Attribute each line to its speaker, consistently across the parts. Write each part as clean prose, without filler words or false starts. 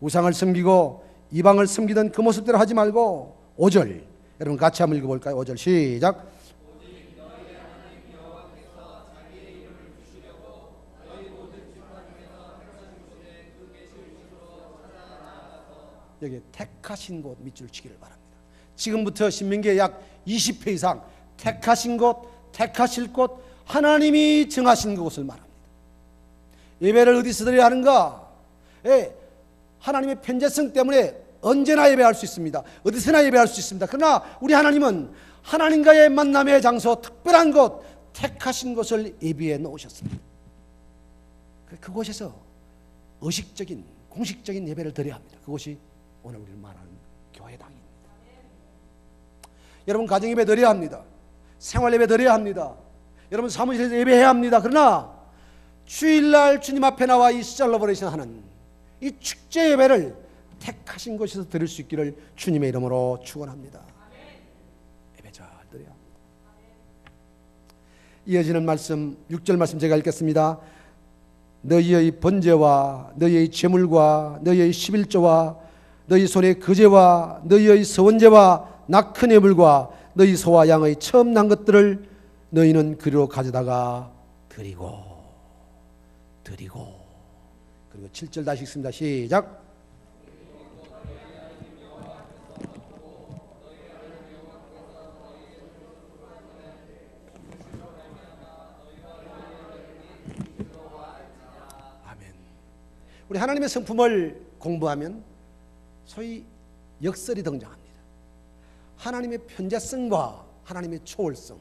Speaker 1: 우상을 섬기고 이방을 섬기던 그 모습대로 하지 말고 5절 여러분 같이 한번 읽어볼까요? 5절 시작. 여기 택하신 곳 밑줄 치기를 바랍니다. 지금부터 신명기에 약 20회 이상 택하신 곳, 택하실 곳, 하나님이 정하신 그곳을 말합니다. 예배를 어디서 드려야 하는가? 하나님의 편재성 때문에 언제나 예배할 수 있습니다. 어디서나 예배할 수 있습니다. 그러나 우리 하나님은 하나님과의 만남의 장소, 특별한 곳, 택하신 곳을 예비해 놓으셨습니다. 그곳에서 의식적인, 공식적인 예배를 드려야 합니다. 그곳이 오늘 우리를 말하는 교회당입니다. 여러분 가정 예배 드려야 합니다. 생활 예배 드려야 합니다. 여러분 사무실에서 예배해야 합니다. 그러나 주일날 주님 앞에 나와 이 셀러브레이션 하는 이 축제 예배를 택하신 곳에서 드릴 수 있기를 주님의 이름으로 축원합니다. 예배 잘 드려야 합니다. 이어지는 말씀 6절 말씀 제가 읽겠습니다. 너희의 번제와 너희의 제물과 너희의 11조와 너희 손의 거제와 너희의 서원제와 낙큰 예물과 너희 소와 양의 처음 난 것들을 너희는 그리로 가져다가 드리고 그리고 7절 다시 읽습니다. 시작. 아멘. 우리 하나님의 성품을 공부하면 소위 역설이 등장합니다. 하나님의 편재성과 하나님의 초월성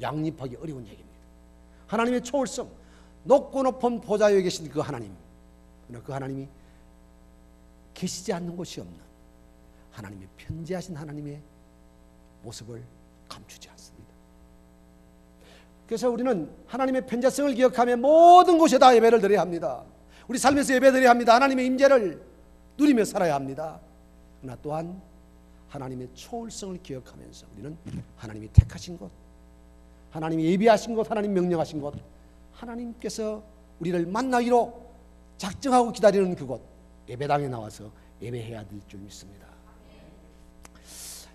Speaker 1: 양립하기 어려운 얘기입니다. 하나님의 초월성, 높고 높은 보좌 위에 계신 그 하나님, 그러나 그 하나님이 계시지 않는 곳이 없는 하나님의 편재하신 하나님의 모습을 감추지 않습니다. 그래서 우리는 하나님의 편재성을 기억하며 모든 곳에 다 예배를 드려야 합니다. 우리 삶에서 예배 드려야 합니다. 하나님의 임재를 누리며 살아야 합니다. 그러나 또한 하나님의 초월성을 기억하면서 우리는 하나님이 택하신 곳, 하나님이 예비하신 곳, 하나님 명령하신 곳, 하나님께서 우리를 만나기로 작정하고 기다리는 그곳 예배당에 나와서 예배해야 될 줄 믿습니다.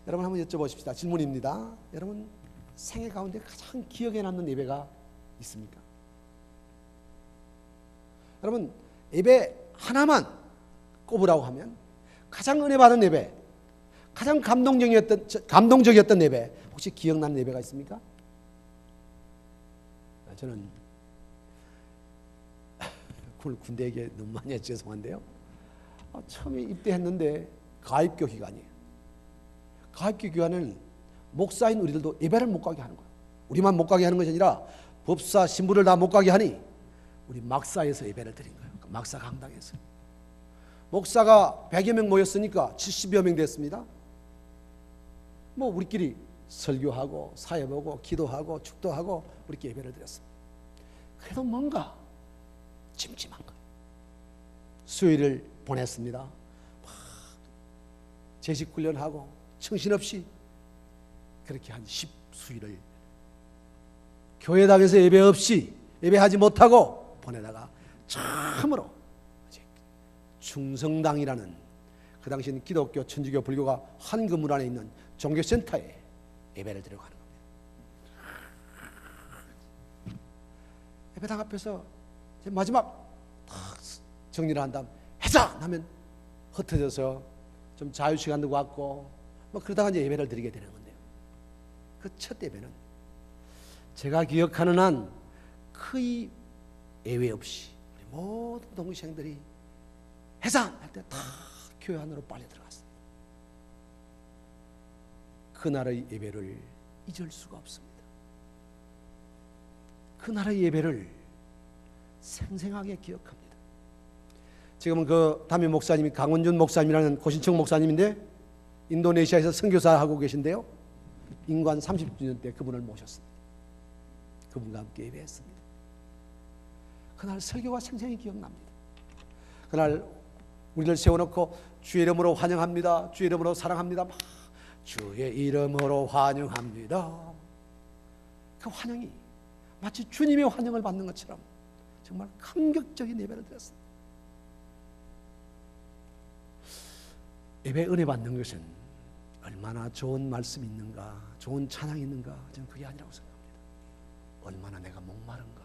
Speaker 1: 여러분 한번 여쭤보십시다. 질문입니다. 여러분 생애 가운데 가장 기억에 남는 예배가 있습니까? 여러분 예배 하나만 꼽으라고 하면 가장 은혜 받은 예배, 가장 감동적이었던 예배, 혹시 기억나는 예배가 있습니까? 저는 군대 얘기 너무 많이 해서 죄송한데요. 처음에 입대했는데 가입교 기간이에요. 가입교 기간은 목사인 우리들도 예배를 못 가게 하는 거예요. 우리만 못 가게 하는 것이 아니라 법사, 신부를 다 못 가게 하니 우리 막사에서 예배를 드린 거예요. 막사 강당에서. 목사가 100여 명 모였으니까 70여 명 됐습니다. 뭐 우리끼리 설교하고 사회 보고 기도하고 축도하고 우리끼리 예배를 드렸습니다. 그래도 뭔가 찜찜한 거예요. 수요일을 보냈습니다. 막 재직 훈련하고 정신없이 그렇게 한 10수일을 교회당에서 예배 없이 예배하지 못하고 보내다가 참으로 충성당이라는 그 당시는 기독교, 천주교, 불교가 한 건물 안에 있는 종교센터에 예배를 드리고 가는 겁니다. 예배당 앞에서 마지막 정리를 한 다음 해산 하면 흩어져서 좀 자유시간도 갖고 뭐 그러다가 이제 예배를 드리게 되는 건데요. 그 첫 예배는 제가 기억하는 한 거의 예외 없이 우리 모든 동시생들이 해산할 때 다 교회 안으로 빨려 들어갔습니다. 그날의 예배를 잊을 수가 없습니다. 그날의 예배를 생생하게 기억합니다. 지금은 그 담임 목사님이 강원준 목사님이라는 고신청 목사님인데 인도네시아에서 선교사 하고 계신데요. 인관 30주년 때 그분을 모셨습니다. 그분과 함께 예배했습니다. 그날 설교가 생생히 기억납니다. 그날 우리를 세워놓고 주의 이름으로 환영합니다. 주의 이름으로 사랑합니다. 막 주의 이름으로 환영합니다. 그 환영이 마치 주님의 환영을 받는 것처럼 정말 감격적인 예배를 드렸습니다. 예배 은혜 받는 것은 얼마나 좋은 말씀이 있는가, 좋은 찬양이 있는가, 저는 그게 아니라고 생각합니다. 얼마나 내가 목마른가,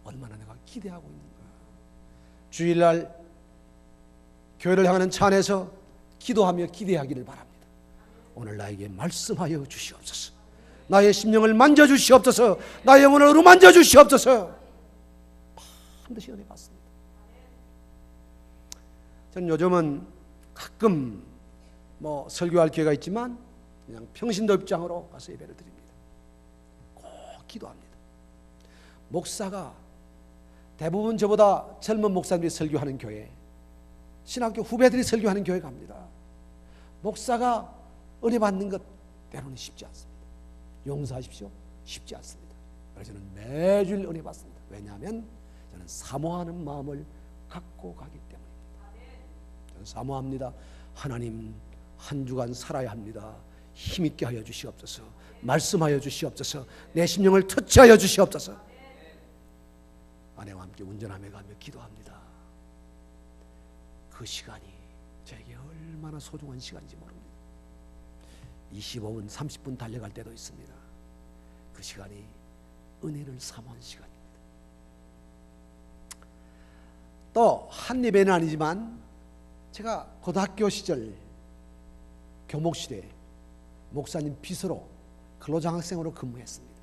Speaker 1: 얼마나 내가 기대하고 있는가. 주일날 교회를 향하는 차 안에서 기도하며 기대하기를 바랍니다. 오늘 나에게 말씀하여 주시옵소서. 나의 심령을 만져주시옵소서. 나의 영혼을 어루만져 주시옵소서. 반드시 은혜 받습니다. 저는 요즘은 가끔 설교할 기회가 있지만 그냥 평신도 입장으로 가서 예배를 드립니다. 꼭 기도합니다. 목사가 대부분 저보다 젊은 목사님들이 설교하는 교회, 신학교 후배들이 설교하는 교회 갑니다. 목사가 은혜 받는 것 때로는 쉽지 않습니다. 용서하십시오. 쉽지 않습니다. 그래서 저는 매주일 은혜 받습니다. 왜냐하면 저는 사모하는 마음을 갖고 가기 때문입니다. 저는 사모합니다. 하나님, 한 주간 살아야 합니다. 힘있게 하여 주시옵소서. 말씀하여 주시옵소서. 내 심령을 터치하여 주시옵소서. 아내와 함께 운전하며 가며 기도합니다. 그 시간이 저에게 얼마나 소중한 시간인지 모릅니다. 25분, 30분 달려갈 때도 있습니다. 그 시간이 은혜를 사모한 시간입니다. 또 한 예배는 아니지만 제가 고등학교 시절 교목실에 목사님 비서로 근로장학생으로 근무했습니다.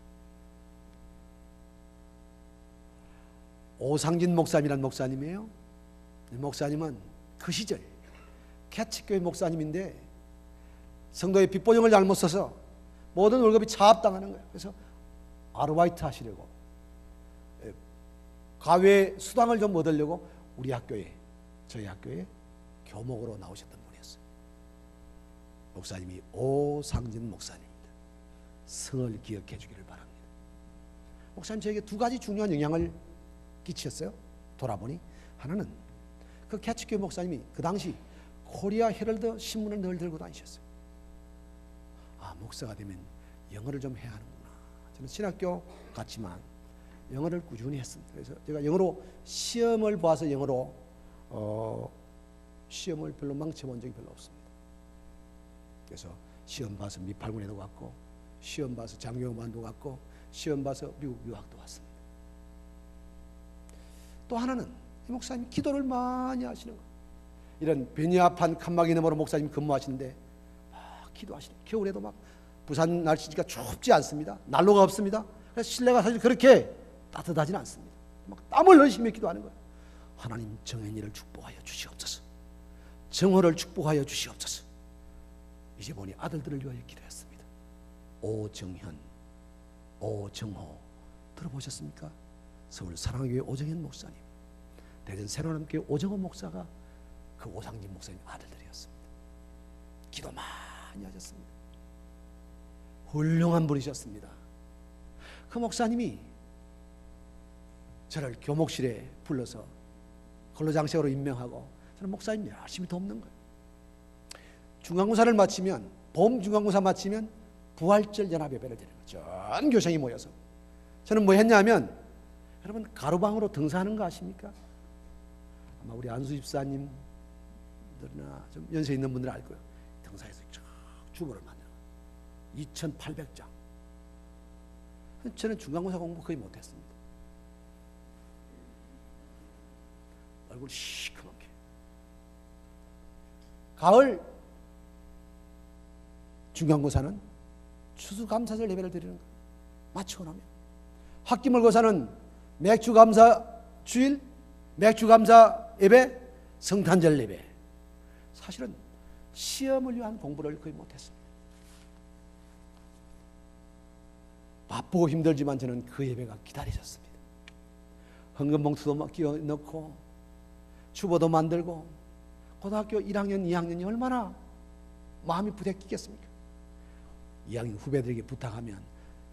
Speaker 1: 오상진 목사님이란 목사님이에요. 목사님은 그 시절 캐치교회 목사님인데 성도의 빚보증을 잘못 써서 모든 월급이 차압당하는 거예요. 그래서 아르바이트 하시려고 가외 수당을 좀 얻으려고 우리 학교에, 저희 학교에 교목으로 나오셨던 분이었어요. 목사님이 오상진 목사님입니다. 성을 기억해 주기를 바랍니다. 목사님 저에게 두 가지 중요한 영향을 끼쳤어요. 돌아보니 하나는 그 캐치교회 목사님이 그 당시 코리아 헤럴드 신문을 늘 들고 다니셨어요. 아, 목사가 되면 영어를 좀 해야 하는구나. 저는 신학교 갔지만 영어를 꾸준히 했습니다. 그래서 제가 영어로 시험을 봐서 영어로 시험을 별로 망쳐본 적이 별로 없습니다. 그래서 시험 봐서 미팔군에도 갔고, 시험 봐서 장교만도 갔고, 시험 봐서 미국 유학도 왔습니다. 또 하나는 이 목사님 기도를 많이 하시는 거예요. 이런 베니아판 칸막이 너머로 목사님 근무하시는데 막 기도하시는 거예요. 겨울에도 막 부산 날씨가 춥지 않습니다. 난로가 없습니다. 그래서 실내가 사실 그렇게 따뜻하지는 않습니다. 막 땀을 열심히 기도하는 거예요. 하나님 정현이를 축복하여 주시옵소서. 정호를 축복하여 주시옵소서. 이제 보니 아들들을 위하여 기도했습니다. 오정현, 오정호 들어보셨습니까? 서울 사랑교회 오정현 목사님, 대전 새로남교회 오정호 목사가 그 오상진 목사님 아들들이었습니다. 기도 많이 하셨습니다. 훌륭한 분이셨습니다. 그 목사님이 저를 교목실에 불러서 근로장식으로 임명하고 저는 목사님 열심히 돕는 거예요. 중간고사를 마치면, 봄 중간고사 마치면 부활절 연합예배를 드리는 거예요. 전 교생이 모여서. 저는 뭐 했냐면, 여러분 가로방으로 등산하는 거 아십니까? 아마 우리 안수 집사님들이나 좀 연세 있는 분들 알 거예요. 등산에서 쭉 주보를 만들어 2,800장. 저는 중간고사 공부 거의 못했습니다. 얼굴 시커멓게. 가을 중간고사는 추수감사절 예배를 드리는 거예요. 마치고 나면. 학기말고사는 맥주감사 주일, 맥주감사 예배, 성탄절 예배. 사실은 시험을 위한 공부를 거의 못했습니다. 바쁘고 힘들지만 저는 그 예배가 기다리셨습니다. 헌금봉투도 막 끼워 넣고 주보도 만들고 고등학교 1학년, 2학년이 얼마나 마음이 부대끼겠습니까? 2학년 후배들에게 부탁하면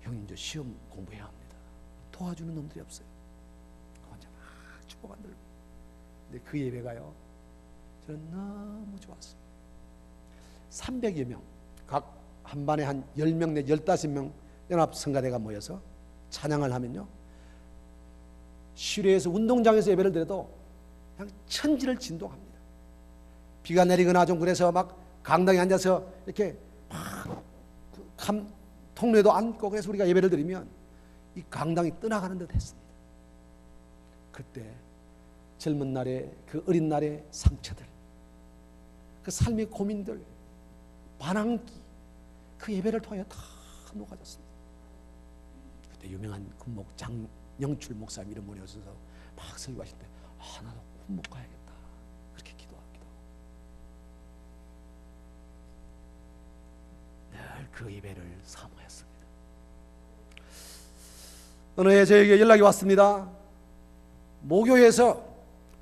Speaker 1: 형님 저 시험 공부해야 합니다. 도와주는 놈들이 없어요. 혼자 막 주보 만들고. 근데 그 예배가요, 저는 너무 좋았습니다. 300여 명, 각 한 반에 한 10명 내 15명 연합성가대가 모여서 찬양을 하면요, 실외에서 운동장에서 예배를 드려도 그냥 천지를 진동합니다. 비가 내리거나 좀 그래서 막 강당에 앉아서 이렇게 막 통로에도 앉고 그래서 우리가 예배를 드리면 이 강당이 떠나가는 듯 했습니다. 그때 젊은 날의 그 어린 날의 상처들, 그 삶의 고민들, 반항기, 그 예배를 통하여 다 녹아졌습니다. 그때 유명한 군목 장영출 목사님 이름 모여서 막 설교하실 때 나도 군목 가야겠다 그렇게 기도하기도 하고 늘 그 예배를 사모했습니다. 어느 해 저에게 연락이 왔습니다. 모교에서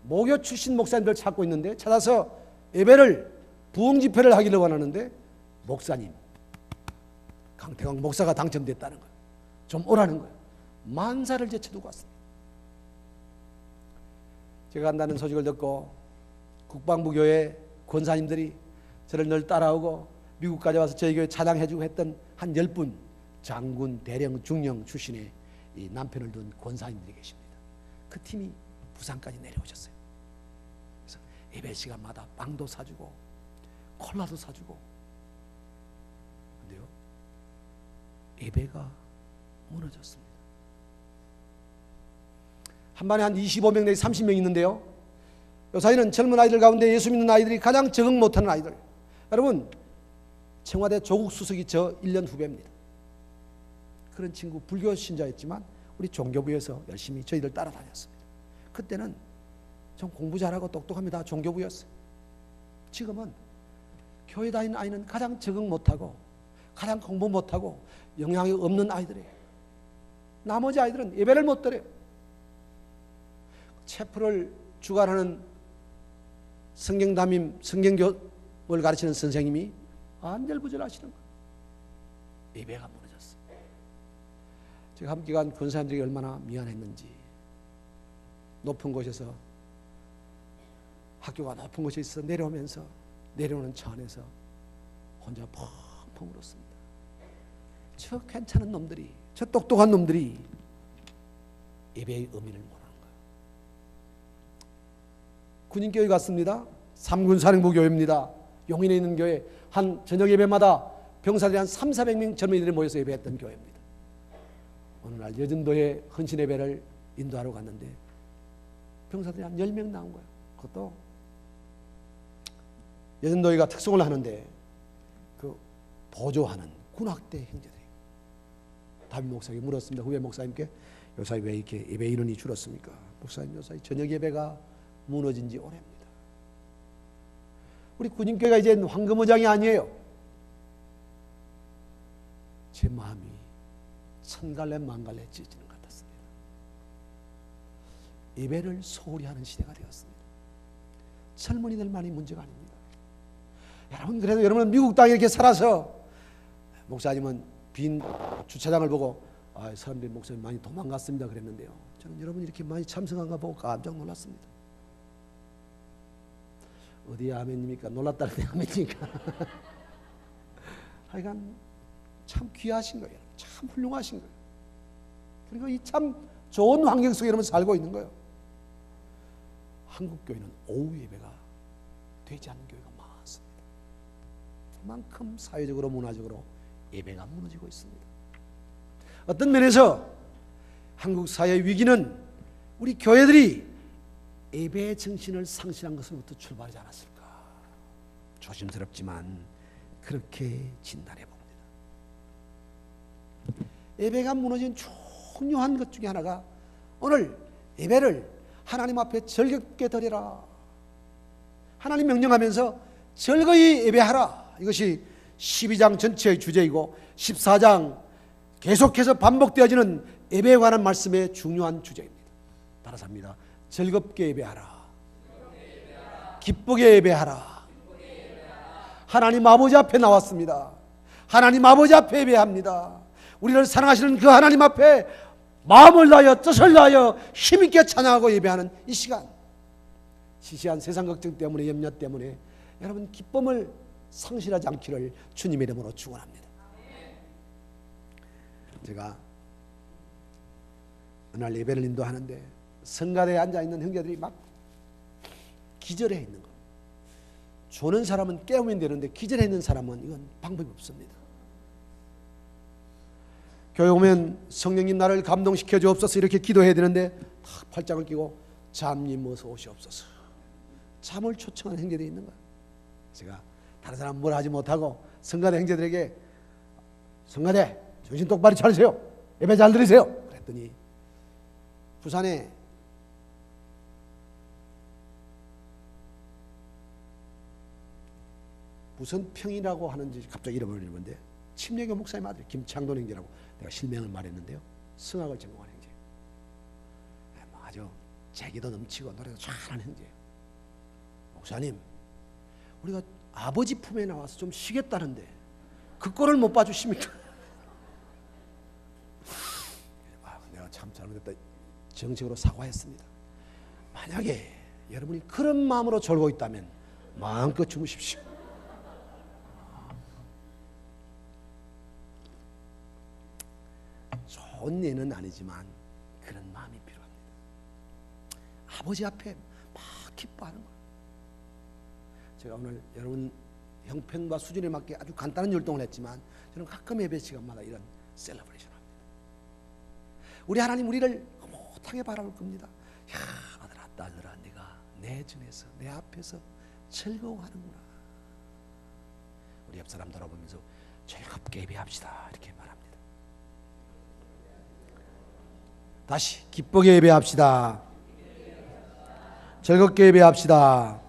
Speaker 1: 모교 출신 목사님들 찾고 있는데 찾아서 예배를 부흥 집회를 하기를 원하는데 목사님 강태광 목사가 당첨됐다는 거예요. 좀 오라는 거예요. 만사를 제쳐두고 왔습니다. 제가 간다는 소식을 듣고 국방부 교회 권사님들이 저를 늘 따라오고 미국까지 와서 저희 교회 찬양해주고 했던 한 10분 장군, 대령, 중령 출신의 이 남편을 둔 권사님들이 계십니다. 그 팀이 부산까지 내려오셨어요. 그래서 예배 시간마다 빵도 사주고 콜라도 사주고. 근데요, 예배가 무너졌습니다. 한 반에 한 25명 내지 30명 있는데요, 요사이는 젊은 아이들 가운데 예수 믿는 아이들이 가장 적응 못하는 아이들. 여러분, 청와대 조국 수석이 저 1년 후배입니다. 그런 친구 불교 신자였지만 우리 종교부에서 열심히 저희들 따라다녔습니다. 그때는 좀 공부 잘하고 똑똑합니다. 종교부였어요. 지금은 교회 다니는 아이는 가장 적응 못하고 가장 공부 못하고 영향이 없는 아이들이에요. 나머지 아이들은 예배를 못 드려요. 체프를 주관하는 성경담임 성경교를 가르치는 선생님이 안절부절하시는 거예요. 예배가 무너졌어요. 제가 함께 간 권사님들이 얼마나 미안했는지, 높은 곳에서 학교가 높은 곳에 있어 내려오면서 내려오는 차 안에서 혼자 펑펑 울었습니다. 저 괜찮은 놈들이, 저 똑똑한 놈들이 예배의 의미를 모르는 거예요. 군인교회 갔습니다. 3군 사령부 교회입니다. 용인에 있는 교회. 한 저녁 예배마다 병사들이 한 300~400명 젊은이들이 모여서 예배했던 교회입니다. 어느 날 여전도에 헌신 예배를 인도하러 갔는데 병사들이 한 10명 나온 거예요. 그것도 여전도회가 특송을 하는데 그 보조하는 군악대 형제들이에요. 담임 목사에게 물었습니다. 후배 목사님께, 요사이 왜 이렇게 예배 인원이 줄었습니까? 목사님, 요사이 저녁 예배가 무너진 지 오래입니다. 우리 군인교회가 이제 황금의장이 아니에요. 제 마음이 천갈래 만갈래 찢어지는 것 같았습니다. 예배를 소홀히 하는 시대가 되었습니다. 젊은이들만이 문제가 아닙니다. 여러분, 그래도 여러분은 미국 땅에 이렇게 살아서, 목사님은 빈 주차장을 보고 사람들이 목사님 많이 도망갔습니다 그랬는데요, 저는 여러분이 이렇게 많이 참석한 거 보고 깜짝 놀랐습니다. 어디에 아멘입니까? 놀랐다는데 아멘입니까? 하여간 참 귀하신 거예요. 참 훌륭하신 거예요. 그리고 이 참 좋은 환경 속에 여러분 살고 있는 거예요. 한국 교회는 오후 예배가 되지 않는 교회가 많습니다. 그만큼 사회적으로 문화적으로 예배가 무너지고 있습니다. 어떤 면에서 한국 사회 위기는 우리 교회들이 예배의 정신을 상실한 것으로부터 출발하지 않았을까. 조심스럽지만 그렇게 진단해 봅니다. 예배가 무너진 중요한 것 중에 하나가, 오늘 예배를 하나님 앞에 즐겁게 드리라. 하나님 명령하면서 즐거이 예배하라. 이것이 12장 전체의 주제이고 14장 계속해서 반복되어지는 예배에 관한 말씀의 중요한 주제입니다. 따라서 합니다. 즐겁게 예배하라. 기쁘게 예배하라. 하나님 아버지 앞에 나왔습니다. 하나님 아버지 앞에 예배합니다. 우리를 사랑하시는 그 하나님 앞에 마음을 다하여 뜻을 다하여 힘있게 찬양하고 예배하는 이 시간, 시시한 세상 걱정 때문에, 염려 때문에 여러분 기쁨을 상실하지 않기를 주님의 이름으로 축원합니다. 제가 어느 날 예배를 인도하는데 성가대에 앉아있는 형제들이 막 기절해 있는 거예요. 조는 사람은 깨우면 되는데 기절해 있는 사람은 이건 방법이 없습니다. 교회 오면 성령님 나를 감동시켜 주옵소서 이렇게 기도해야 되는데 탁 팔짱을 끼고 잠님 어서 오시옵소서 잠을 초청하는 형제들이 있는 거야. 제가 다른 사람 뭘 하지 못하고 성가대 형제들에게 성가대 정신 똑바로 차리세요. 예배 잘 들으세요. 그랬더니 부산에 무슨 평이라고 하는지 갑자기 이름을 잃었는데 침례교 목사님 아들 김창돈 형제라고 내가 실명을 말했는데요. 성악을 전공한 형제. 아주 재기도 넘치고 노래도 잘하는 형제예요. 목사님, 우리가 아버지 품에 나와서 좀 쉬겠다는데 그 꼴을 못 봐주십니까? 내가 참 잘못했다. 정식으로 사과했습니다. 만약에 여러분이 그런 마음으로 졸고 있다면 마음껏 주무십시오. 좋은 예는 아니지만 그런 마음이 필요합니다. 아버지 앞에 막 기뻐하는 거예요. 제가 오늘 여러분 형편과 수준에 맞게 아주 간단한 율동을 했지만 저는 가끔 예배 시간마다 이런 셀러브레이션 합니다. 우리 하나님 우리를 못하게 바라볼 겁니다. 야, 아들아 딸들아 네가 내 전에서 내 앞에서 즐거워하는구나. 우리 옆 사람 돌아보면서 즐겁게 예배합시다 이렇게 말합니다. 다시 기쁘게 예배합시다. 즐겁게 예배합시다.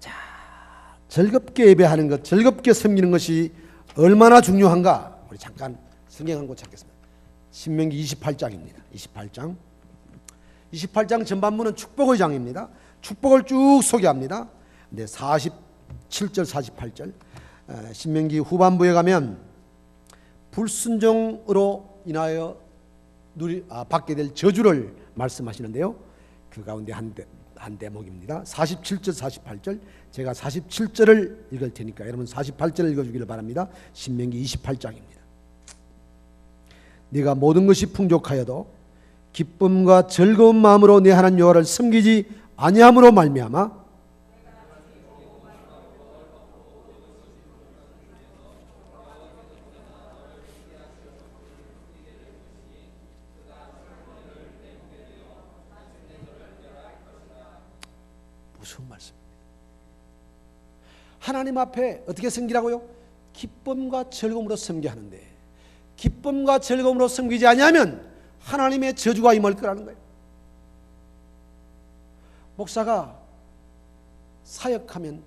Speaker 1: 자, 즐겁게 예배하는 것, 즐겁게 섬기는 것이 얼마나 중요한가? 우리 잠깐 성경 한 곳 찾겠습니다. 신명기 28장입니다. 28장 전반부는 축복의 장입니다. 축복을 쭉 소개합니다. 근데 47절, 48절 신명기 후반부에 가면 불순종으로 인하여 받게 될 저주를 말씀하시는데요. 그 가운데 한 대목입니다. 47절 48절 제가 47절을 읽을 테니까 여러분 48절을 읽어주기를 바랍니다. 신명기 28장입니다. 네가 모든 것이 풍족하여도 기쁨과 즐거운 마음으로 내 하나님 여호와를 섬기지 아니함으로 말미암아 무슨 말씀입니까? 하나님 앞에 어떻게 섬기라고요? 기쁨과 즐거움으로 섬겨야 하는데 기쁨과 즐거움으로 섬기지 아니하면 하나님의 저주가 임할 거라는 거예요. 목사가 사역하면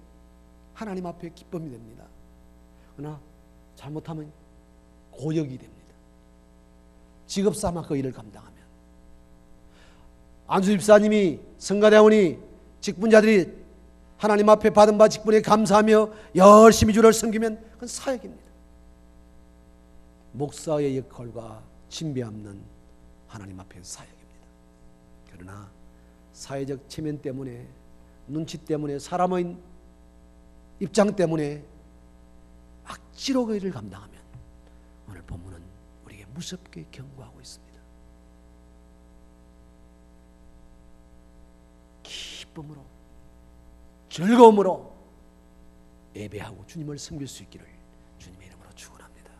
Speaker 1: 하나님 앞에 기쁨이 됩니다. 그러나 잘못하면 고역이 됩니다. 직업 삼아 그 일을 감당하면 안수 집사님이 성가대원이 직분자들이 하나님 앞에 받은 바 직분에 감사하며 열심히 주를 섬기면 그건 사역입니다. 목사의 역할과 진배없는 하나님 앞에 사역입니다. 그러나 사회적 체면 때문에 눈치 때문에 사람의 입장 때문에 악지로 그 일을 감당하면 오늘 본문은 우리에게 무섭게 경고하고 있습니다. 기쁨으로 즐거움으로 예배하고 주님을 섬길 수 있기를 주님의 이름으로 축원합니다.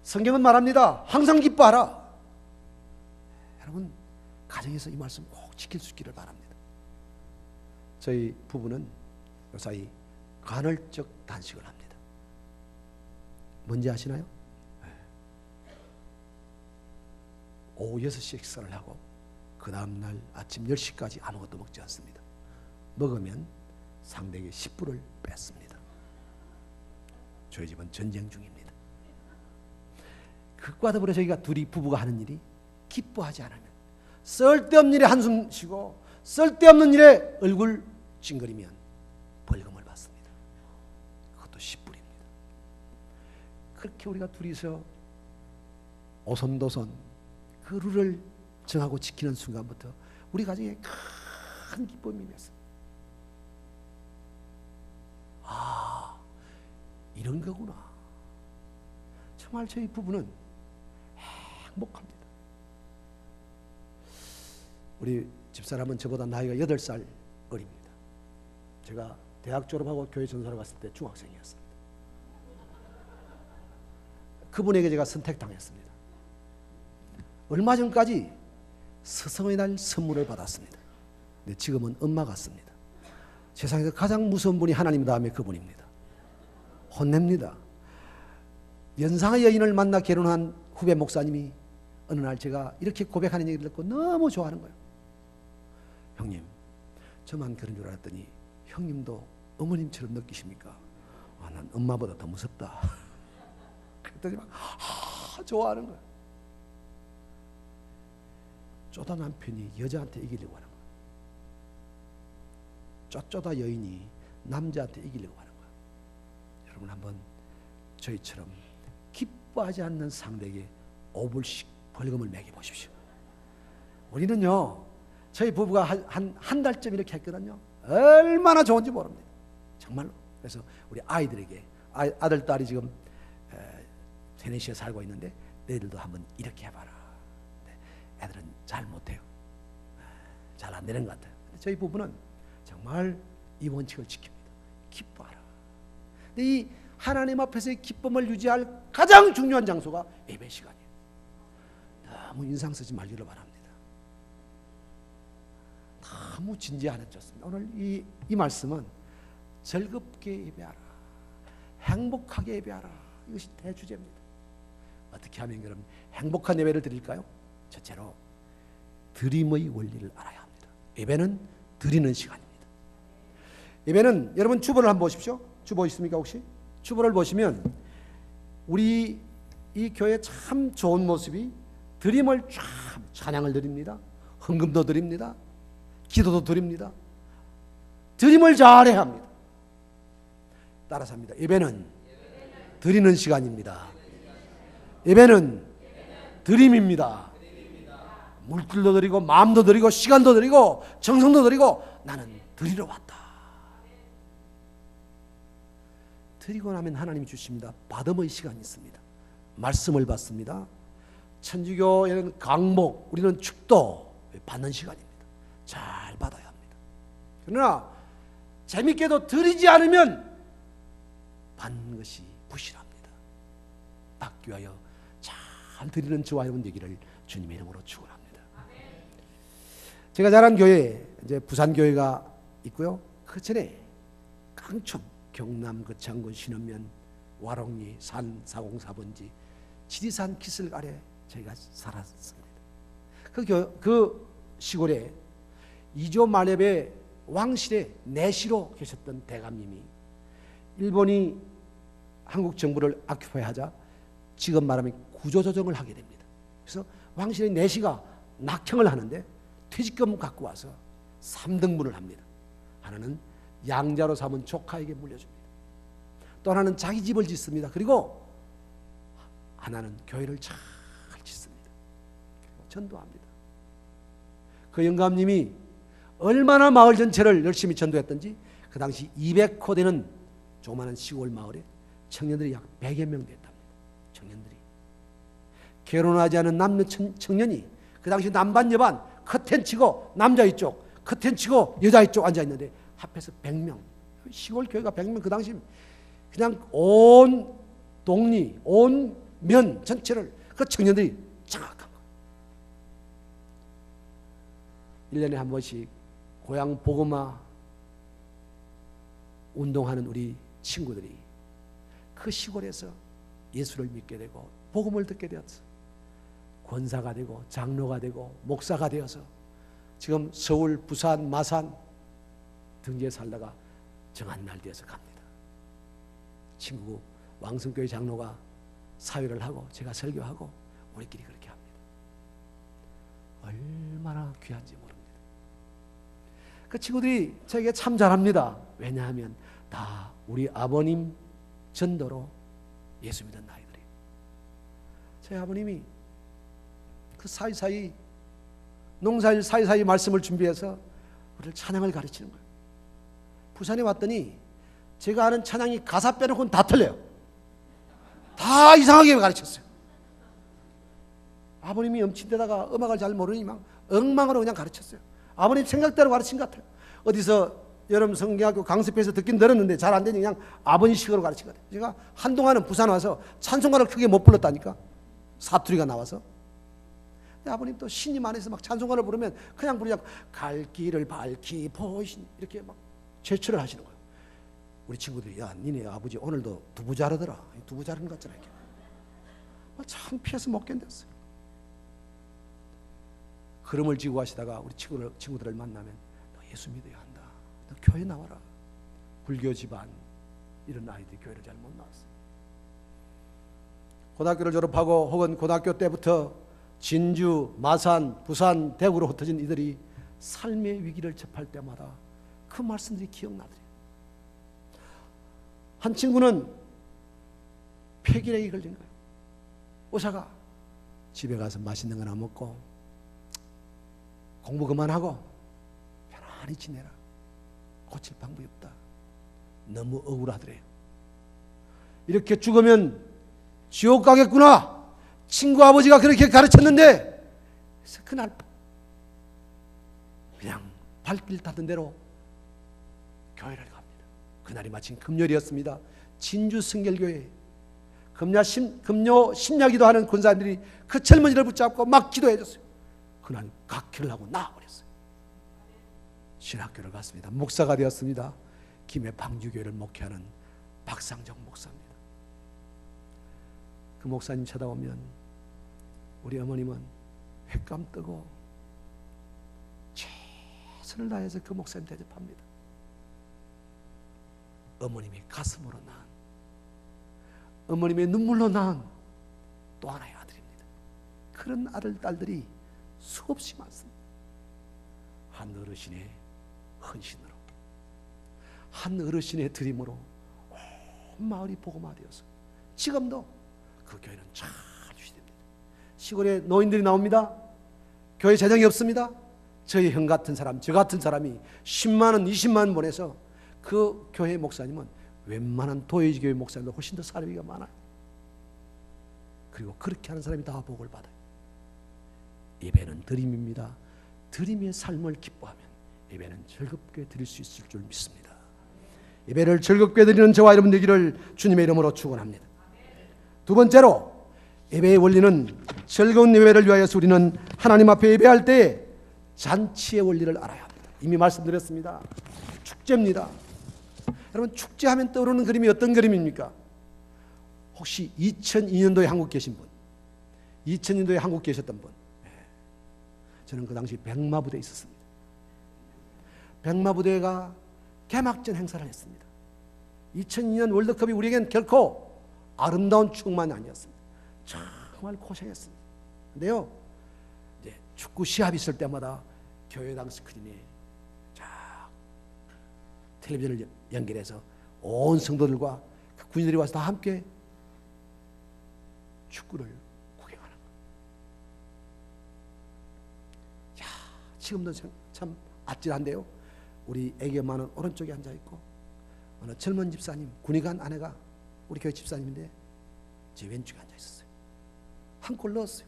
Speaker 1: 성경은 말합니다. 항상 기뻐하라. 여러분 가정에서 이 말씀 꼭 지킬 수 있기를 바랍니다. 저희 부부는 요사이 간헐적 단식을 합니다. 뭔지 아시나요? 오후 6시에 식사를 하고 그 다음날 아침 10시까지 아무것도 먹지 않습니다. 먹으면 상대에게 10불을 뺐습니다. 저희 집은 전쟁 중입니다. 그과 더불어 저희가 둘이 부부가 하는 일이 기뻐하지 않으면 쓸데없는 일에 한숨 쉬고 쓸데없는 일에 얼굴 찡그리면 벌금을 받습니다. 그것도 10불입니다. 그렇게 우리가 둘이서 오손도손 그 룰을 정하고 지키는 순간부터 우리 가정에 큰 기쁨이 맺습니다. 아, 이런 거구나. 정말 저희 부부는 행복합니다. 우리 집사람은 저보다 나이가 8살 어립니다. 제가 대학 졸업하고 교회 전사로 갔을 때 중학생이었습니다. 그분에게 제가 선택당했습니다. 얼마 전까지 스승의 날 선물을 받았습니다. 근데 지금은 엄마 같습니다. 세상에서 가장 무서운 분이 하나님 다음에 그분입니다. 혼냅니다. 연상의 여인을 만나 결혼한 후배 목사님이 어느 날 제가 이렇게 고백하는 얘기를 듣고 너무 좋아하는 거예요. 형님, 저만 그런 줄 알았더니 형님도 어머님처럼 느끼십니까? 난 엄마보다 더 무섭다. 그랬더니 막 좋아하는 거예요. 쪼다 남편이 여자한테 이기려고 하는 거예요. 쪼다 여인이 남자한테 이기려고 하는 거예요. 여러분 한번 저희처럼 기뻐하지 않는 상대에게 5불씩 벌금을 매겨보십시오. 우리는요, 저희 부부가 한 달쯤 이렇게 했거든요. 얼마나 좋은지 모릅니다. 정말로. 그래서 우리 아이들에게, 아들, 딸이 지금 테네시에 살고 있는데 너희들도 한번 이렇게 해봐라. 애들은 잘 못해요. 잘 안 되는 것 같아요. 저희 부부는 정말 이 원칙을 지킵니다. 기뻐하라. 근데 이 하나님 앞에서의 기쁨을 유지할 가장 중요한 장소가 예배 시간이에요. 너무 인상 쓰지 말기를 바랍니다. 너무 진지하게 좋습니다. 오늘 이 말씀은 즐겁게 예배하라, 행복하게 예배하라, 이것이 대주제입니다. 어떻게 하면 그럼 행복한 예배를 드릴까요? 첫째로 드림의 원리를 알아야 합니다. 예배는 드리는 시간입니다. 예배는 여러분 주보를 한번 보십시오. 주보 있습니까 혹시? 주보를 보시면 우리 이 교회 참 좋은 모습이 드림을 쫙 찬양을 드립니다. 헌금도 드립니다. 기도도 드립니다. 드림을 잘해야 합니다. 따라서 합니다. 예배는 드리는 시간입니다. 예배는 드림입니다. 물질도 드리고 마음도 드리고 시간도 드리고 정성도 드리고 나는 드리러 왔다. 드리고 나면 하나님이 주십니다. 받음의 시간이 있습니다. 말씀을 받습니다. 천주교에는 강목, 우리는 축도 받는 시간입니다. 잘 받아야 합니다. 그러나 재밌게도 드리지 않으면 받는 것이 부실합니다. 받기 위하여 잘 드리는 저와 여러분 되기를 주님의 이름으로 축원합니다. 제가 자란 교회, 이제 부산교회가 있고요. 그 전에 강촌, 경남 거창군 신원면 와롱리 산 404번지 지리산 기슭 아래 저희가 살았습니다. 그 시골에 이조 만렙의 왕실의 내시로 계셨던 대감님이 일본이 한국 정부를 악화하자 지금 말하면 구조조정을 하게 됩니다. 그래서 왕실의 내시가 낙형을 하는데 퇴직금 갖고 와서 3등분을 합니다. 하나는 양자로 삼은 조카에게 물려줍니다. 또 하나는 자기 집을 짓습니다. 그리고 하나는 교회를 잘 짓습니다. 그리고 전도합니다. 그 영감님이 얼마나 마을 전체를 열심히 전도했던지 그 당시 200호 되는 조그마한 시골 마을에 청년들이 약 100여 명 됐답니다. 청년들이 결혼하지 않은 남녀 청년이 그 당시 남반 여반 커튼 치고 남자 이쪽 커튼 치고 여자 이쪽 앉아있는데 합해서 100명. 시골 교회가 100명. 그 당시 그냥 온 동리 온 면 전체를 그 청년들이 장악한 거예요. 1년에 한 번씩 고향 복음화 운동하는 우리 친구들이 그 시골에서 예수를 믿게 되고 복음을 듣게 되었어. 권사가 되고 장로가 되고 목사가 되어서 지금 서울, 부산, 마산 등지에 살다가 정한 날 되어서 갑니다. 친구 왕성교회 장로가 사회를 하고 제가 설교하고 우리끼리 그렇게 합니다. 얼마나 귀한지 모릅니다. 그 친구들이 저에게 참 잘합니다. 왜냐하면 다 우리 아버님 전도로 예수 믿은 아이들이. 저희 아버님이 그 사이사이 농사일 사이사이 말씀을 준비해서 우리를 찬양을 가르치는 거예요. 부산에 왔더니 제가 하는 찬양이 가사 빼놓고는 다 틀려요. 다 이상하게 가르쳤어요. 아버님이 엄친데다가 음악을 잘 모르니 막 엉망으로 그냥 가르쳤어요. 아버님 생각대로 가르친 것 같아요. 어디서 여러분 성경학교 강습해서 듣긴 들었는데 잘 안 되니 그냥 아버님식으로 가르친 것 같아요. 제가 한동안은 부산 와서 찬송가를 크게 못 불렀다니까. 사투리가 나와서. 아버님 또 신임 안에서 막 찬송가를 부르면 그냥 부르지 않고 갈 길을 밝히 보이신 이렇게 막 제출을 하시는 거예요. 우리 친구들이 야 니네 아버지 오늘도 두부 자르더라. 두부 자르는 것 같잖아. 참 피해서 못 견뎠어요. 흐름을 지고 하시다가 우리 친구들을 만나면 너 예수 믿어야 한다. 너 교회 나와라. 불교 집안 이런 아이들이 교회를 잘 못 나왔어요. 고등학교를 졸업하고 혹은 고등학교 때부터 진주, 마산, 부산, 대구로 흩어진 이들이 삶의 위기를 접할 때마다 그 말씀들이 기억나더래요. 한 친구는 폐기력이 걸린 거예요. 의사가 집에 가서 맛있는 거나 먹고 공부 그만하고 편안히 지내라. 고칠 방법이 없다. 너무 억울하더래요. 이렇게 죽으면 지옥 가겠구나. 친구 아버지가 그렇게 가르쳤는데 그래서 그날 그냥 발길 닿던 대로 교회를 갑니다. 그날이 마침 금요일이었습니다. 진주 성결교회 금요 심야기도 하는 권사님들이 그 젊은이를 붙잡고 막 기도해 줬어요. 그날 각혈을 하고 나와버렸어요. 신학교를 갔습니다. 목사가 되었습니다. 김해 방주교회를 목회하는 박상정 목사입니다. 그 목사님 쳐다보면 우리 어머님은 횟감 뜨고 최선을 다해서 그 목사님 대접합니다. 어머님이 가슴으로 낳은, 어머님의 눈물로 낳은 또 하나의 아들입니다. 그런 아들, 딸들이 수없이 많습니다. 한 어르신의 헌신으로, 한 어르신의 드림으로 온 마을이 복음화되어서 지금도 그 교회는 잘 유지됩니다. 시골에 노인들이 나옵니다. 교회 재정이 없습니다. 저희 형 같은 사람, 저 같은 사람이 10만 원, 20만 원 보내서 그 교회 목사님은 웬만한 도예지교회 목사님도 훨씬 더 사례비가 많아요. 그리고 그렇게 하는 사람이 다 복을 받아요. 예배는 드림입니다. 드림의 삶을 기뻐하면 예배는 즐겁게 드릴 수 있을 줄 믿습니다. 예배를 즐겁게 드리는 저와 여러분 되기를 주님의 이름으로 축원합니다. 두 번째로 예배의 원리는 즐거운 예배를 위하여서 우리는 하나님 앞에 예배할 때 잔치의 원리를 알아야 합니다. 이미 말씀드렸습니다. 축제입니다. 여러분 축제하면 떠오르는 그림이 어떤 그림입니까? 혹시 2002년도에 한국 계신 분? 2000년도에 한국 계셨던 분? 저는 그 당시 백마부대에 있었습니다. 백마부대가 개막전 행사를 했습니다. 2002년 월드컵이 우리에겐 결코 아름다운 추억만 아니었습니다. 정말 고생했습니다. 근데요, 이제 축구 시합 있을 때마다 교회당 스크린에 쫙 텔레비전을 연결해서 온 성도들과 그 군인들이 와서 다 함께 축구를 구경하는 거예요. 야, 지금도 참 아찔한데요. 우리 애기 엄마는 오른쪽에 앉아 있고 어느 젊은 집사님, 군이 간 아내가 우리 교회 집사님인데 제 왼쪽에 앉아 있었어요. 한 골 넣었어요.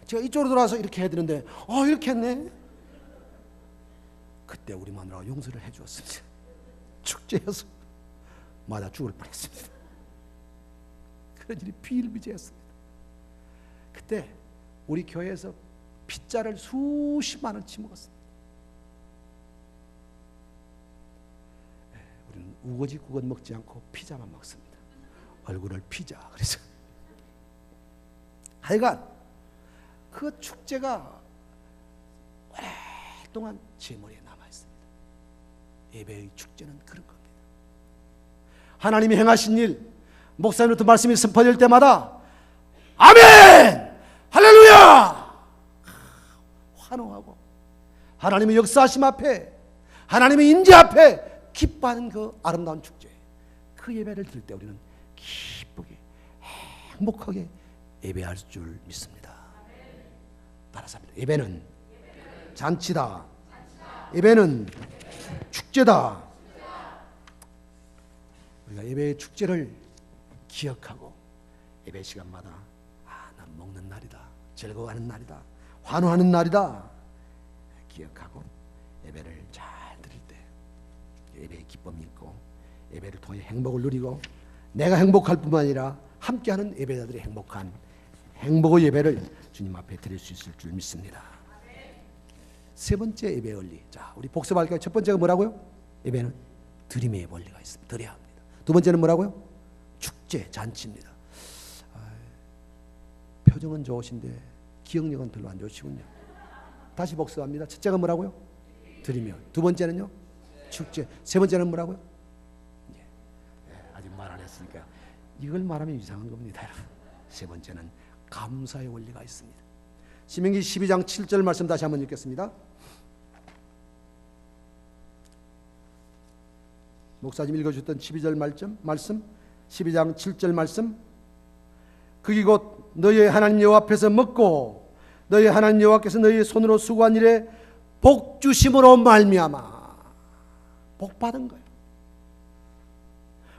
Speaker 1: 제가 이쪽으로 돌아와서 이렇게 해야 되는데 이렇게 했네. 그때 우리 마누라가 용서를 해주었습니다. 축제여서 맞아 죽을 뻔했습니다. 그런 일이 비일비재했습니다. 그때 우리 교회에서 피자를 수십만 원치 먹었습니다. 우리는 우거지국은 먹지 않고 피자만 먹습니다. 얼굴을 피자 그래서 하여간 그 축제가 오랫동안 제 머리에 남아있습니다. 예배의 축제는 그런 겁니다. 하나님이 행하신 일, 목사님으로부터 말씀이 선포될 때마다 아멘! 할렐루야! 환호하고 하나님의 역사하심 앞에, 하나님의 인재 앞에 기뻐하는 그 아름다운 축제, 그 예배를 드릴 때 우리는 기쁘게 행복하게 예배할 줄 믿습니다. 따라서 합니다. 예배는 잔치다. 예배는 축제다. 우리가 예배의 축제를 기억하고 예배 시간마다 난 먹는 날이다, 즐거워하는 날이다, 환호하는 날이다 기억하고 예배를 잘 드릴 때 예배의 기쁨이 있고 예배를 통해 행복을 누리고 내가 행복할 뿐만 아니라 함께하는 예배자들이 행복한 행복의 예배를 주님 앞에 드릴 수 있을 줄 믿습니다. 세 번째 예배 원리. 자, 우리 복습할까요? 첫 번째가 뭐라고요? 예배는 드림의 원리가 있습니다. 드려야 합니다. 두 번째는 뭐라고요? 축제, 잔치입니다. 표정은 좋으신데 기억력은 별로 안 좋으시군요. 다시 복습합니다. 첫째가 뭐라고요? 드리며. 두 번째는요? 축제. 세 번째는 뭐라고요? 아직 말 안 했으니까 이걸 말하면 이상한 겁니다. 세 번째는 감사의 원리가 있습니다. 신명기 12장 7절 말씀 다시 한번 읽겠습니다. 목사님 읽어주셨던 12절 말씀 12장 7절 말씀 그기 곧 너희의 하나님 여호와 앞에서 먹고 너희 하나님 여호와께서 너희의 손으로 수고한 일에 복 주심으로 말미암아 복 받은 거예요.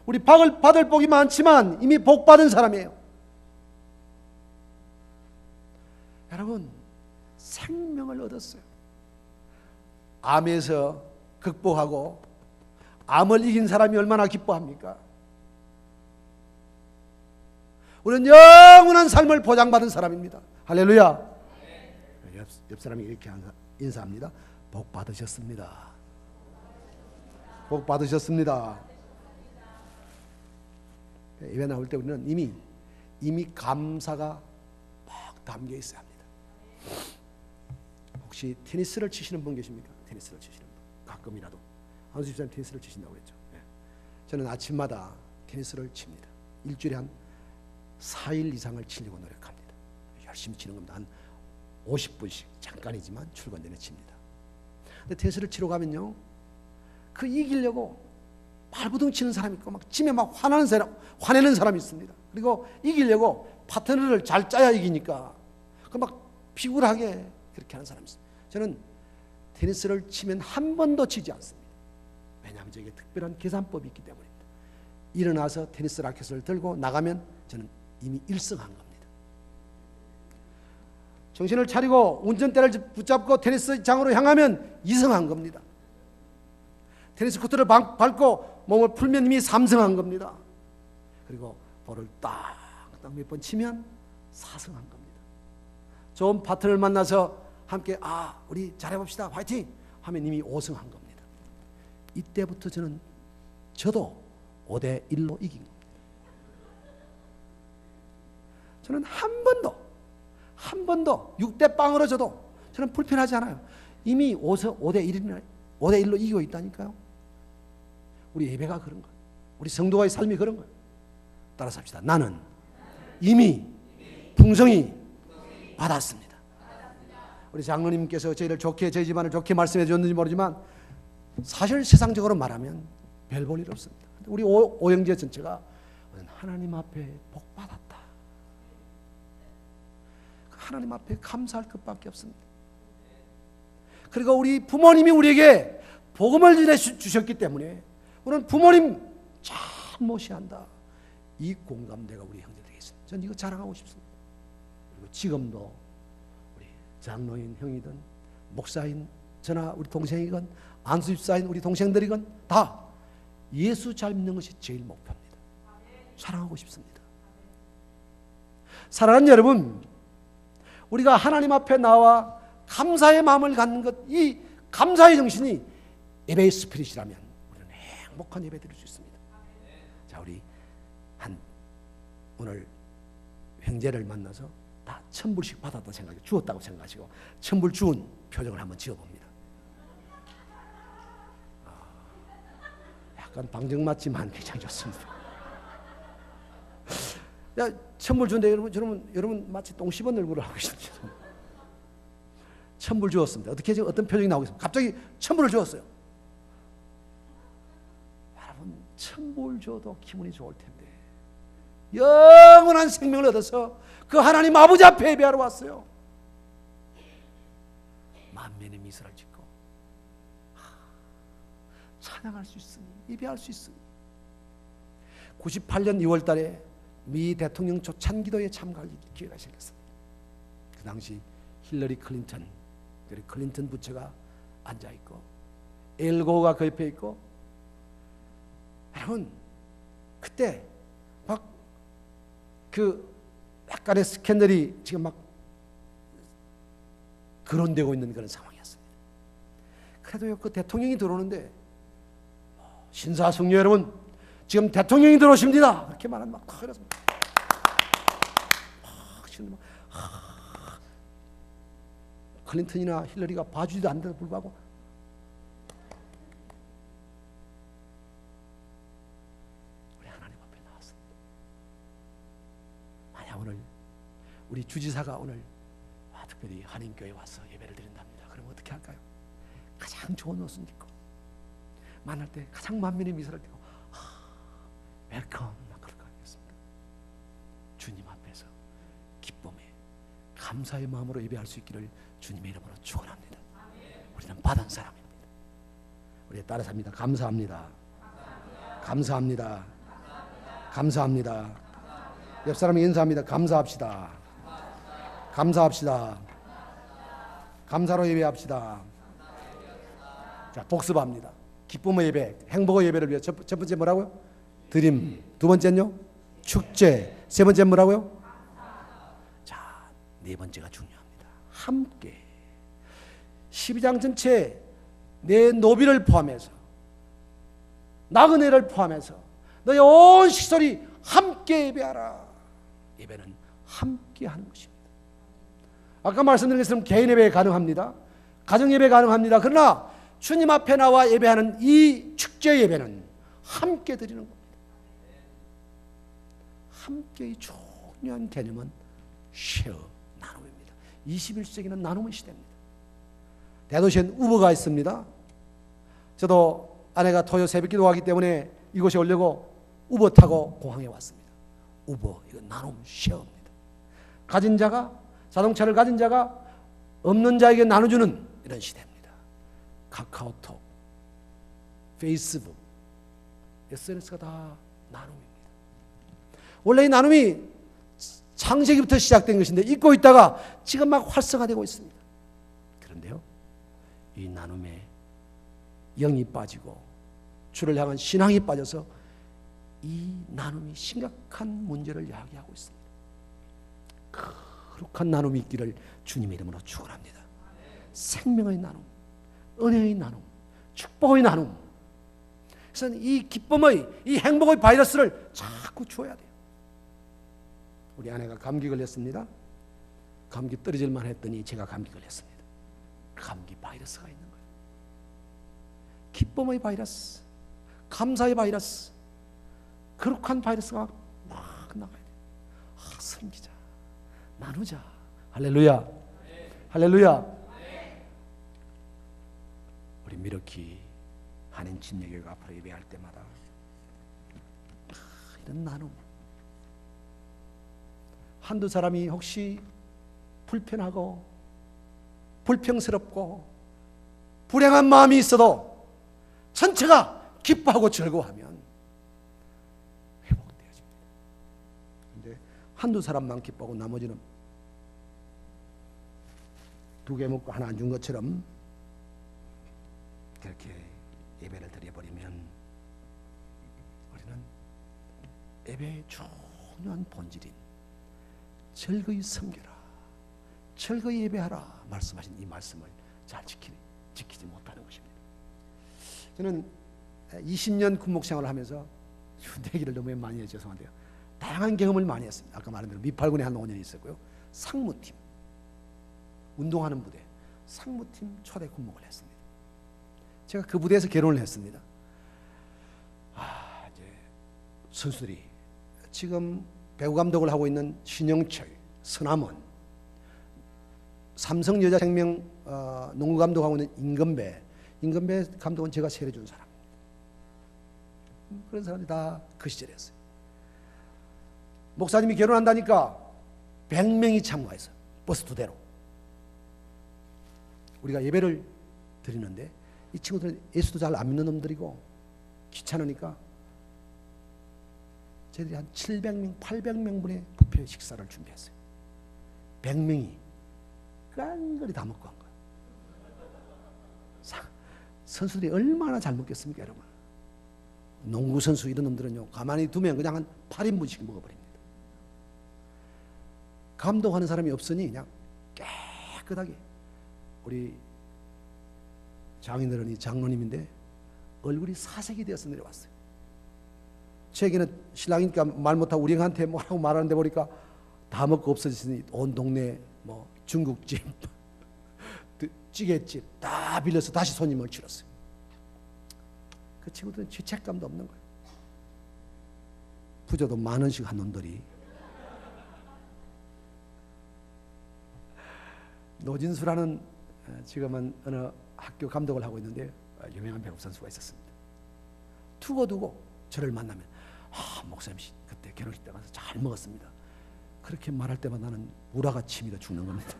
Speaker 1: 우리 받을 복이 많지만 이미 복 받은 사람이에요. 여러분 생명을 얻었어요. 암에서 극복하고 암을 이긴 사람이 얼마나 기뻐합니까? 우리는 영원한 삶을 보장받은 사람입니다. 할렐루야. 옆 사람이 이렇게 인사합니다. 복 받으셨습니다. 복 받으셨습니다. 예배 나올 때 우리는 이미 감사가 막 담겨 있어야 합니다. 혹시 테니스를 치시는 분 계십니까? 테니스를 치시는 분 가끔이라도 한수 집사님 테니스를 치신다고 그랬죠. 저는 아침마다 테니스를 칩니다. 일주일에 한 4일 이상을 치려고 노력합니다. 열심히 치는 겁니다. 한 50분씩 잠깐이지만 출근 전에 칩니다. 근데 테니스를 치러 가면요, 그 이기려고 발부둥 치는 사람이 있고 막 치면 막 화내는 사람이 있습니다. 그리고 이기려고 파트너를 잘 짜야 이기니까 그 막 비굴하게 그렇게 하는 사람이 있습니다. 저는 테니스를 치면 한 번도 치지 않습니다. 왜냐하면 저게 특별한 계산법이 있기 때문입니다. 일어나서 테니스 라켓을 들고 나가면 저는 이미 1승한 겁니다. 정신을 차리고 운전대를 붙잡고 테니스장으로 향하면 2승한 겁니다. 테니스 코트를 밟고 몸을 풀면 이미 3승한 겁니다. 그리고 볼을 딱딱 몇 번 치면 4승한 겁니다. 좋은 파트너를 만나서 함께 우리 잘해봅시다 화이팅 하면 이미 5승한 겁니다. 이때부터 저도 5대1로 이긴 겁니다. 저는 한 번도 6대0으로 져도 저는 불편하지 않아요. 이미 5대1로 이기고 있다니까요. 우리 예배가 그런 거예요. 우리 성도가의 삶이 그런 거예요. 따라서 합시다. 나는 이미 풍성히 받았습니다. 우리 장로님께서 저희 집안을 좋게 말씀해 주셨는지 모르지만 사실 세상적으로 말하면 별 볼 일 없습니다. 우리 오영재 전체가 하나님 앞에 복 받았다. 하나님 앞에 감사할 것밖에 없습니다. 그리고 우리 부모님이 우리에게 복음을 전해주셨기 때문에 우리는 부모님 잘 모셔한다. 이 공감대가 우리 형제들에게 있습니다. 저는 이거 자랑하고 싶습니다. 그리고 지금도 우리 장로인 형이든 목사인 저나 우리 동생이건 안수집사인 우리 동생들이건 다 예수 잘 믿는 것이 제일 목표입니다. 사랑하고 싶습니다. 사랑하는 여러분, 우리가 하나님 앞에 나와 감사의 마음을 갖는 것, 이 감사의 정신이 예배의 스피릿이라면 우리는 행복한 예배 드릴 수 있습니다. 자, 우리 오늘 형제를 만나서 다 1000불씩 받았다 생각하고 주었다고 생각하시고 1000불 주운 표정을 한번 지어봅니다. 약간 방정맞지만 굉장히 좋습니다. 야, 1000불 주는데 여러분 마치 똥 씹은 얼굴을 하고 계시죠. 1000불 주었습니다. 어떤 표정이 나오겠습니까? 갑자기 1000불을 주었어요. 여러분 1000불 줘도 기분이 좋을 텐데 영원한 생명을 얻어서 그 하나님 아버지 앞에 예배하러 왔어요. 만면의 미소를 짓고 찬양할 수 있으니, 예배할 수 있으니. 98년 2월 달에 미 대통령 초찬 기도에 참가할 기회가 생겼습니다. 그 당시 힐러리 클린턴, 그리고 클린턴 부처가 앉아 있고 엘고가 그 옆에 있고, 여러분 그때 막 그 약간의 스캔들이 지금 막 거론되고 있는 그런 상황이었습니다. 그래도요, 그 대통령이 들어오는데 신사숙녀 여러분, 지금 대통령이 들어오십니다. 그렇게 말하면 막 그랬습니다. 클린턴이나 힐러리가 봐주지도 않는데도 불구하고 우리 하나님 앞에 나왔습니다. 만약 오늘 우리 주지사가 오늘 특별히 한인교회에 와서 예배를 드린답니다. 그럼 어떻게 할까요? 가장 좋은 옷을 입고 만날 때 가장 만민의 미소를 띠고 웰컴 그럴 거 아니겠습니까? 주님 앞에서 기쁨에 감사의 마음으로 예배할 수 있기를 주님의 이름으로 축원합니다. 우리는 받은 사람입니다. 우리 따라서 합니다. 감사합니다. 감사합니다. 감사합니다. 옆 사람이 인사합니다. 감사합시다. 감사합시다. 감사로 예배합시다. 자, 복습합니다. 기쁨의 예배, 행복의 예배를 위해 첫 번째 뭐라고요? 드림. 두 번째는요? 축제. 세 번째 뭐라고요? 자, 네 번째가 중요합니다. 함께. 12장 전체 내 노비를 포함해서 나그네를 포함해서 너희 온 시설이 함께 예배하라. 예배는 함께 하는 것입니다. 아까 말씀드린 것처럼 개인 예배 가능합니다. 가정 예배 가능합니다. 그러나 주님 앞에 나와 예배하는 이 축제 예배는 함께 드리는 겁니다. 함께의 중요한 개념은 쉐어, 나눔입니다. 21세기는 나눔의 시대입니다. 대도시엔 우버가 있습니다. 저도 아내가 토요 새벽 기도하기 때문에 이곳에 오려고 우버 타고 공항에 왔습니다. 우버, 이건 나눔 쉐어입니다. 가진 자가, 자동차를 가진 자가 없는 자에게 나눠주는 이런 시대입니다. 카카오톡, 페이스북, SNS가 다 나눔입니다. 원래 이 나눔이 창세기부터 시작된 것인데 잊고 있다가 지금 막 활성화되고 있습니다. 그런데요, 이 나눔에 영이 빠지고 주를 향한 신앙이 빠져서 이 나눔이 심각한 문제를 야기하고 있습니다. 거룩한 나눔이 있기를 주님의 이름으로 축원합니다. 생명의 나눔, 은혜의 나눔, 축복의 나눔. 그래서 이 기쁨의, 이 행복의 바이러스를 자꾸 주어야 돼요. 우리 아내가 감기 걸렸습니다. 감기 떨어질만 했더니 제가 감기 걸렸습니다. 감기 바이러스가 있는 거예요. 기쁨의 바이러스, 감사의 바이러스, 거룩한 바이러스가 막 나가야 돼요. 섬기자, 나누자. 할렐루야. 할렐루야. 우리 미러키 한인 침례교회가 앞으로 예배할 때마다 이런 나눔. 한두 사람이 혹시 불편하고 불평스럽고 불행한 마음이 있어도 전체가 기뻐하고 즐거워하면 회복되어집니다. 그런데 한두 사람만 기뻐하고 나머지는 두 개 먹고 하나 안 준 것처럼 그렇게 예배를 드려버리면 우리는 예배의 중요한 본질인 즐거이 섬겨라, 즐거이 예배하라 말씀하신 이 말씀을 잘 지키지 못하는 것입니다. 저는 20년 군목 생활을 하면서 내 얘기를 너무 많이 해서 죄송한데요, 다양한 경험을 많이 했습니다. 아까 말한 대로 미팔군에 한 5년 있었고요, 상무팀, 운동하는 부대, 상무팀 초대 군목을 했습니다. 제가 그 부대에서 결혼을 했습니다. 이제 선수들이 지금 배구 감독을 하고 있는 신영철, 서남원, 삼성 여자생명 농구 감독하고 있는 임건배 감독은 제가 세례준 사람입니다. 그런 사람들이 다 그 시절에 했어요. 목사님이 결혼한다니까 100명이 참가해서 버스 2대로 우리가 예배를 드리는데, 이 친구들은 예수도 잘 안 믿는 놈들이고 귀찮으니까 저희들이 한 700명, 800명분의 뷔페 식사를 준비했어요. 100명이 그란거리 다 먹고 한 거예요. 선수들이 얼마나 잘 먹겠습니까, 여러분? 농구 선수 이런 놈들은요, 가만히 두면 그냥 한 8인분씩 먹어버립니다. 감독하는 사람이 없으니 그냥 깨끗하게. 우리 장인어른이 장로님인데 얼굴이 사색이 되어서 내려왔어요. 제게는 신랑이니까 말 못하고 우리 형한테 뭐라고 말하는데 보니까 다 먹고 없어졌으니 온 동네 뭐 중국집, 찌개집 다 빌려서 다시 손님을 치렀어요. 그 친구들은 죄책감도 없는 거예요. 부자도 10,000원씩 한 놈들이. 노진수라는 지금은 어느 학교 감독을 하고 있는데 유명한 배구 선수가 있었습니다. 두고두고 저를 만나면 목사님 그때 결혼식 때 가서 잘 먹었습니다. 그렇게 말할 때마다 나는 우라가 치밀어 죽는 겁니다.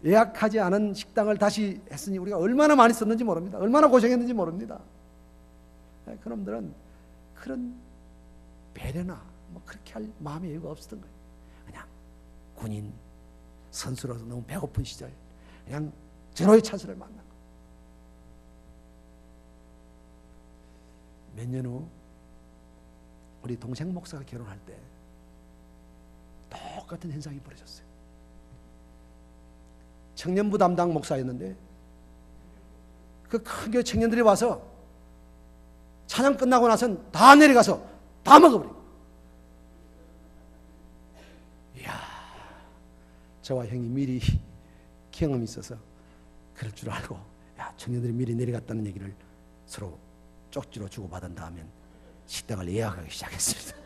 Speaker 1: 예약하지 않은 식당을 다시 했으니 우리가 얼마나 많이 썼는지 모릅니다. 얼마나 고생했는지 모릅니다. 그놈들은 그런 배려나 뭐 그렇게 할 마음의 여유가 없었던 거예요. 그냥 군인 선수로서 너무 배고픈 시절 그냥 제로의 찬스를 만난 거예요. 몇 년 후 우리 동생 목사가 결혼할 때 똑같은 현상이 벌어졌어요. 청년부 담당 목사였는데 그 큰 교회 청년들이 와서 찬양 끝나고 나선 다 내려가서 다 먹어버려요. 이야, 저와 형이 미리 경험이 있어서 그럴 줄 알고 청년들이 미리 내려갔다는 얘기를 서로 쪽지로 주고받은 다음엔 식당을 예약하기 시작했습니다.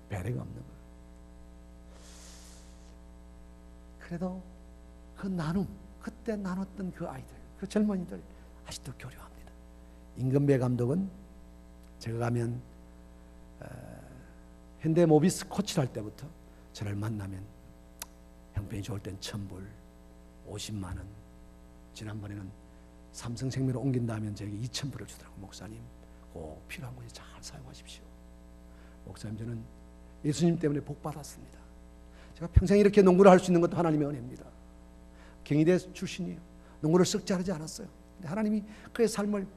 Speaker 1: 배려가 없는 거예요. 그래도 그 나눔, 그때 나눴던 그 아이들, 그 젊은이들 아직도 교류합니다. 임금배 감독은 제가 가면 현대모비스 코치를 할 때부터 저를 만나면 형편이 좋을 땐 1,000불, 50만 원, 지난번에는 삼성생명으로 옮긴다면 저에게 2,000불을 주더라고요. 목사님 꼭 필요한 곳에 잘 사용하십시오. 목사님 저는 예수님 때문에 복 받았습니다. 제가 평생 이렇게 농구를 할 수 있는 것도 하나님의 은혜입니다. 경희대 출신이에요. 농구를 썩 잘하지 않았어요. 근데 하나님이 그의 삶을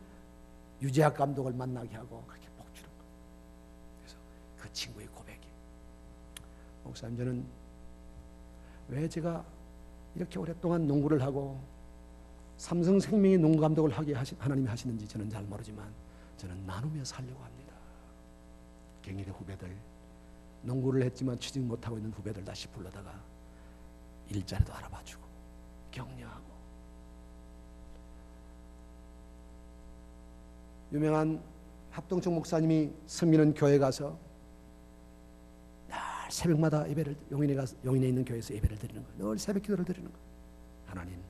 Speaker 1: 유재학 감독을 만나게 하고 그렇게 복 주는 거예요. 그래서 그 친구의 고백이, 목사님 저는 왜 제가 이렇게 오랫동안 농구를 하고 삼성생명의 농구 감독을 하게 하나님이 하시는지 저는 잘 모르지만 저는 나누며 살려고 합니다. 경희대 후배들, 농구를 했지만 취직 못하고 있는 후배들 다시 불러다가 일자리도 알아봐주고 격려하고. 유명한 합동청 목사님이 섬기는 교회 가서 늘 새벽마다 예배를 용인에 있는 교회에서 예배를 드리는 거예요. 늘 새벽 기도를 드리는 거예요. 하나님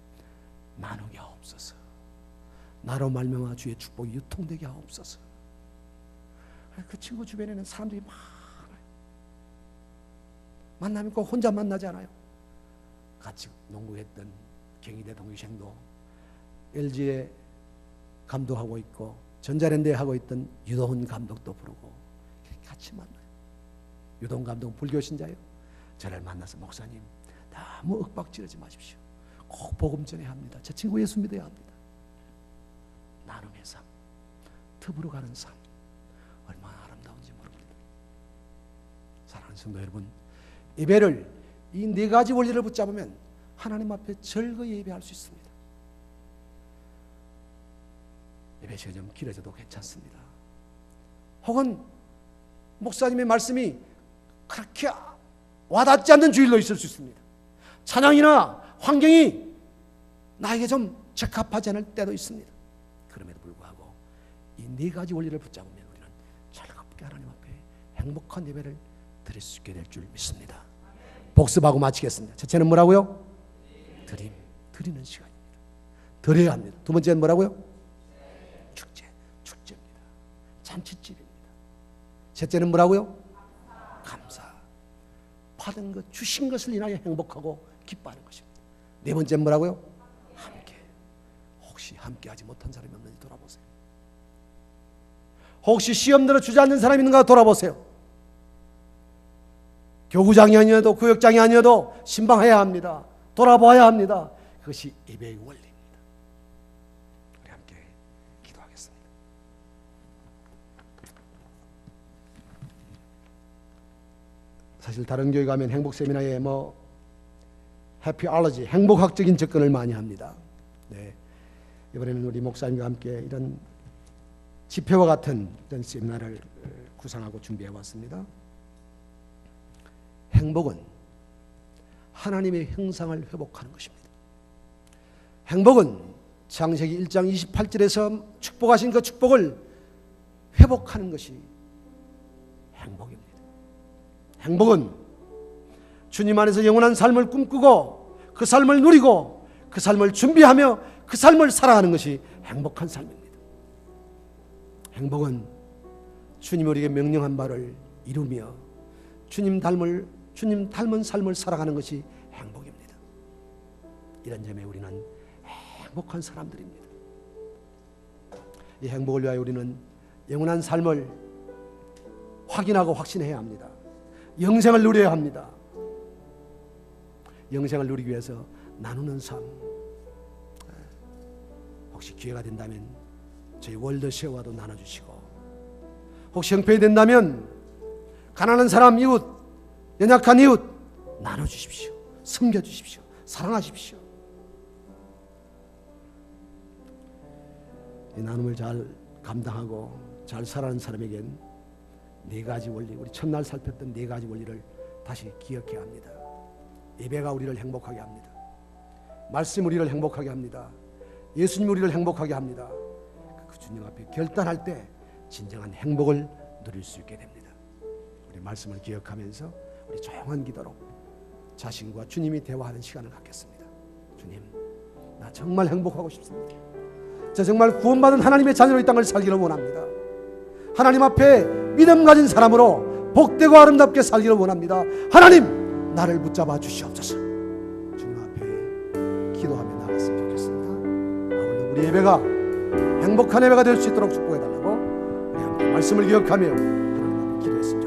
Speaker 1: 나누게 하옵소서. 나로 말미암아 주의 축복이 유통되게 하옵소서. 그 친구 주변에는 사람들이 많아요. 만나면 꼭 혼자 만나지 않아요. 같이 농구했던 경희대 동기생도 LG에 감독하고 있고 전자랜드에 하고 있던 유도훈 감독도 부르고 같이 만나요. 유도훈 감독은 불교 신자예요. 저를 만나서 목사님 너무 윽박지르지 마십시오. 꼭 복음 전해야 합니다. 제 친구 예수 믿어야 합니다. 나눔의 삶, 더불어 가는 삶 얼마나 아름다운지 모릅니다. 사랑하는 성도 여러분, 예배를 이 4가지 원리를 붙잡으면 하나님 앞에 즐거이 예배할 수 있습니다. 예배 시간이 좀 길어져도 괜찮습니다. 혹은 목사님의 말씀이 그렇게 와닿지 않는 주일로 있을 수 있습니다. 찬양이나 환경이 나에게 좀 적합하지 않을 때도 있습니다. 그럼에도 불구하고 이 4가지 원리를 붙잡으면 우리는 즐겁게 하나님 앞에 행복한 예배를 드릴 수 있게 될 줄 믿습니다. 복습하고 마치겠습니다. 첫째는 뭐라고요? 드리는 시간입니다. 드려야 합니다. 두 번째는 뭐라고요? 축제입니다. 잔치집입니다. 셋째는 뭐라고요? 감사. 받은 것, 주신 것을 인하여 행복하고 기뻐하는 것입니다. 네 번째는 뭐라고요? 함께. 혹시 함께하지 못한 사람이 없는지 돌아보세요. 혹시 시험 들어 주저앉는 사람이 있는가 돌아보세요. 교구장이 아니어도 구역장이 아니어도 신방해야 합니다. 돌아봐야 합니다. 그것이 예배의 원리입니다. 우리 함께 기도하겠습니다. 사실 다른 교회 가면 행복 세미나에 해피알러지, 행복학적인 접근을 많이 합니다. 네. 이번에는 우리 목사님과 함께 이런 집회와 같은 이런 세미나를 구상하고 준비해 왔습니다. 행복은 하나님의 형상을 회복하는 것입니다. 행복은 창세기 1장 28절에서 축복하신 그 축복을 회복하는 것이 행복입니다. 행복은 주님 안에서 영원한 삶을 꿈꾸고 그 삶을 누리고 그 삶을 준비하며 그 삶을 살아가는 것이 행복한 삶입니다. 행복은 주님 우리에게 명령한 바를 이루며 주님 닮은 삶을 살아가는 것이 행복입니다. 이런 점에 우리는 행복한 사람들입니다. 이 행복을 위하여 우리는 영원한 삶을 확인하고 확신해야 합니다. 영생을 누려야 합니다. 영생을 누리기 위해서 나누는 삶, 혹시 기회가 된다면 저희 월드쉐어와도 나눠주시고, 혹시 형편이 된다면 가난한 사람, 이웃, 연약한 이웃 나눠주십시오. 섬겨주십시오. 사랑하십시오. 이 나눔을 잘 감당하고 잘 살아가는 사람에겐 네 가지 원리, 우리 첫날 살폈던 네 가지 원리를 다시 기억해야 합니다. 예배가 우리를 행복하게 합니다. 말씀 우리를 행복하게 합니다. 예수님 우리를 행복하게 합니다. 그 주님 앞에 결단할 때 진정한 행복을 누릴 수 있게 됩니다. 우리 말씀을 기억하면서 우리 조용한 기도로 자신과 주님이 대화하는 시간을 갖겠습니다. 주님, 나 정말 행복하고 싶습니다. 저 정말 구원받은 하나님의 자녀로 이 땅을 살기를 원합니다. 하나님 앞에 믿음 가진 사람으로 복되고 아름답게 살기를 원합니다. 하나님, 나를 붙잡아 주시옵소서. 주님 앞에 기도하며 나갔으면 좋겠습니다. 오늘 우리 예배가 행복한 예배가 될 수 있도록 축복해달라고 우리 함께 말씀을 기억하며 하나님 앞에 기도했습니다.